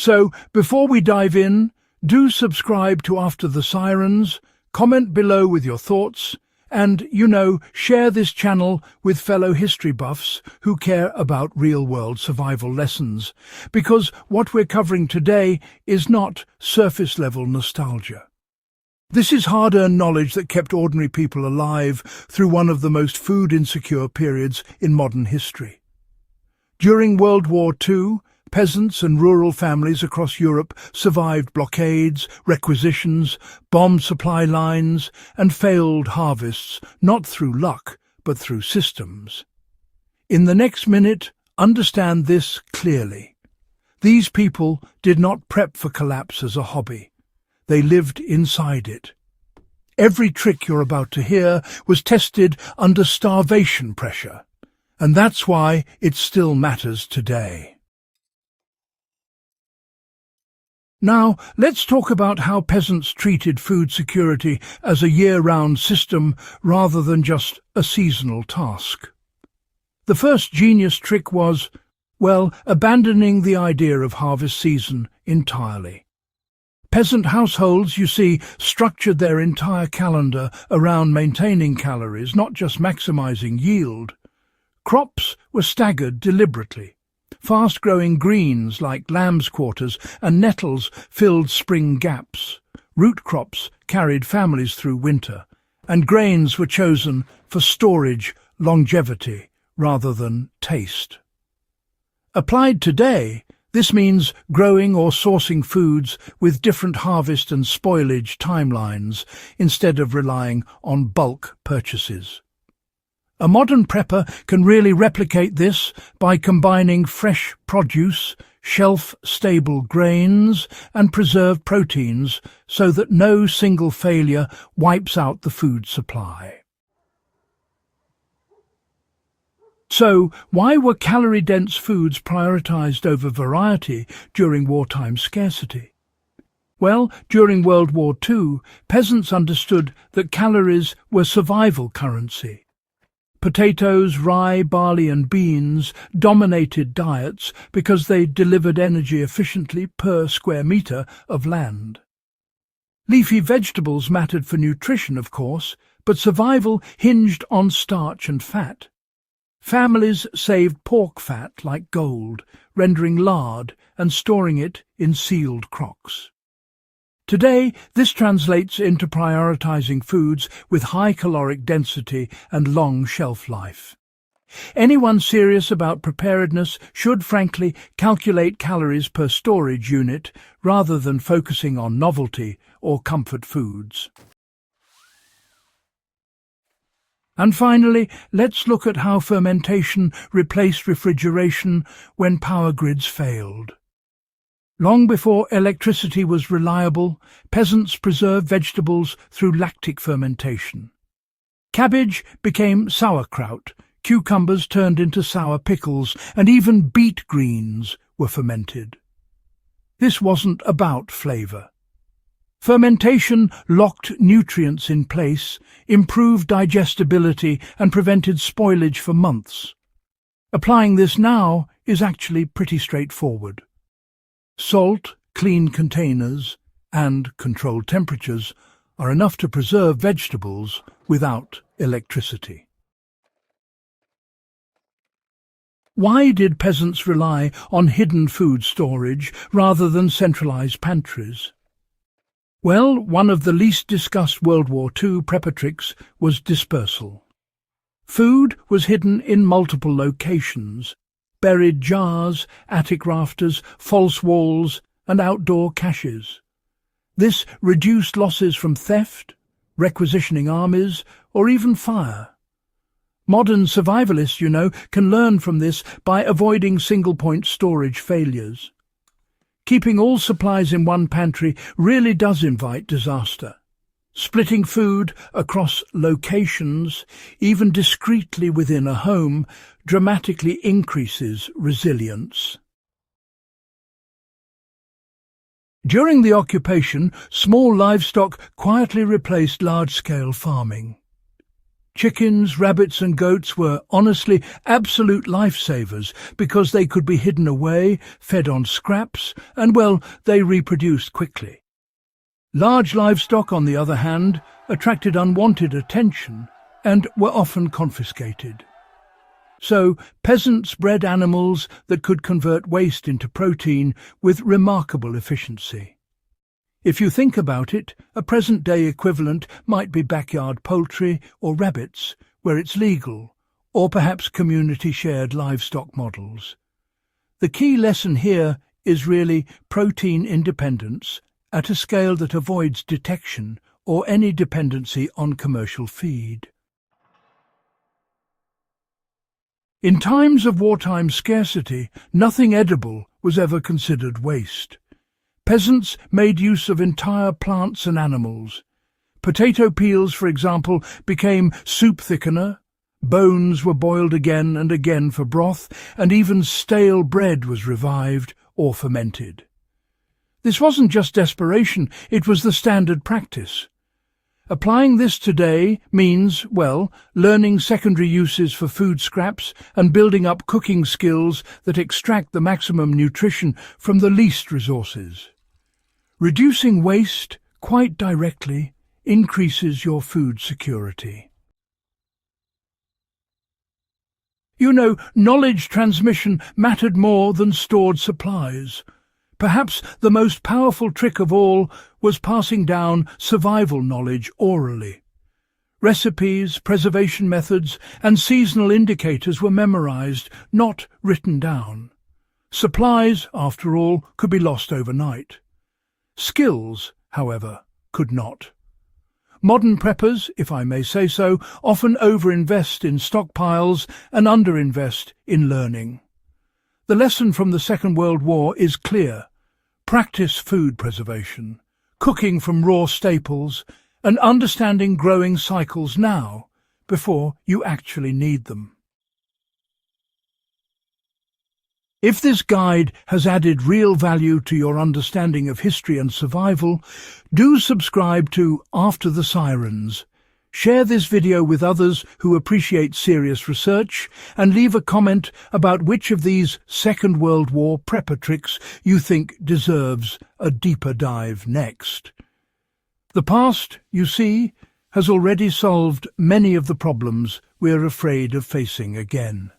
So, before we dive in, do subscribe to After the Sirens, comment below with your thoughts, and, share this channel with fellow history buffs who care about real-world survival lessons, because what we're covering today is not surface-level nostalgia. This is hard-earned knowledge that kept ordinary people alive through one of the most food-insecure periods in modern history. During World War II, peasants and rural families across Europe survived blockades, requisitions, bombed supply lines, and failed harvests, not through luck, but through systems. In the next minute, understand this clearly. These people did not prep for collapse as a hobby. They lived inside it. Every trick you're about to hear was tested under starvation pressure, and that's why it still matters today. Now, let's talk about how peasants treated food security as a year-round system rather than just a seasonal task. The first genius trick was, abandoning the idea of harvest season entirely. Peasant households, you see, structured their entire calendar around maintaining calories, not just maximizing yield. Crops were staggered deliberately. Fast-growing greens like lamb's quarters and nettles filled spring gaps. Root crops carried families through winter, and grains were chosen for storage, longevity, rather than taste. Applied today, this means growing or sourcing foods with different harvest and spoilage timelines instead of relying on bulk purchases. A modern prepper can really replicate this by combining fresh produce, shelf-stable grains, and preserved proteins so that no single failure wipes out the food supply. So, why were calorie-dense foods prioritized over variety during wartime scarcity? Well, during World War II, peasants understood that calories were survival currency. Potatoes, rye, barley and beans dominated diets because they delivered energy efficiently per square metre of land. Leafy vegetables mattered for nutrition, of course, but survival hinged on starch and fat. Families saved pork fat like gold, rendering lard and storing it in sealed crocks. Today, this translates into prioritizing foods with high caloric density and long shelf life. Anyone serious about preparedness should, frankly, calculate calories per storage unit rather than focusing on novelty or comfort foods. And finally, let's look at how fermentation replaced refrigeration when power grids failed. Long before electricity was reliable, peasants preserved vegetables through lactic fermentation. Cabbage became sauerkraut, cucumbers turned into sour pickles, and even beet greens were fermented. This wasn't about flavour. Fermentation locked nutrients in place, improved digestibility, and prevented spoilage for months. Applying this now is actually pretty straightforward. Salt, clean containers, and controlled temperatures are enough to preserve vegetables without electricity. Why did peasants rely on hidden food storage rather than centralized pantries? Well, one of the least discussed World War II prepper tricks was dispersal. Food was hidden in multiple locations: buried jars, attic rafters, false walls, and outdoor caches. This reduced losses from theft, requisitioning armies, or even fire. Modern survivalists, can learn from this by avoiding single-point storage failures. Keeping all supplies in one pantry really does invite disaster. Splitting food across locations, even discreetly within a home, dramatically increases resilience. During the occupation, small livestock quietly replaced large-scale farming. Chickens, rabbits and goats were honestly absolute lifesavers because they could be hidden away, fed on scraps, and well, they reproduced quickly. Large livestock, on the other hand, attracted unwanted attention and were often confiscated. So, peasants bred animals that could convert waste into protein with remarkable efficiency. If you think about it, a present-day equivalent might be backyard poultry or rabbits, where it's legal, or perhaps community-shared livestock models. The key lesson here is really protein independence at a scale that avoids detection or any dependency on commercial feed. In times of wartime scarcity, nothing edible was ever considered waste. Peasants made use of entire plants and animals. Potato peels, for example, became soup thickener, bones were boiled again and again for broth, and even stale bread was revived or fermented. This wasn't just desperation, it was the standard practice. Applying this today means, well, learning secondary uses for food scraps and building up cooking skills that extract the maximum nutrition from the least resources. Reducing waste, quite directly, increases your food security. You know, knowledge transmission mattered more than stored supplies. Perhaps the most powerful trick of all was passing down survival knowledge orally. Recipes, preservation methods, and seasonal indicators were memorized, not written down. Supplies, after all, could be lost overnight. Skills, however, could not. Modern preppers, if I may say so, often overinvest in stockpiles and underinvest in learning. The lesson from the Second World War is clear. Practice food preservation, cooking from raw staples, and understanding growing cycles now, before you actually need them. If this guide has added real value to your understanding of history and survival, do subscribe to After the Sirens. Share this video with others who appreciate serious research, and leave a comment about which of these Second World War prepper tricks you think deserves a deeper dive next. The past, you see, has already solved many of the problems we're afraid of facing again.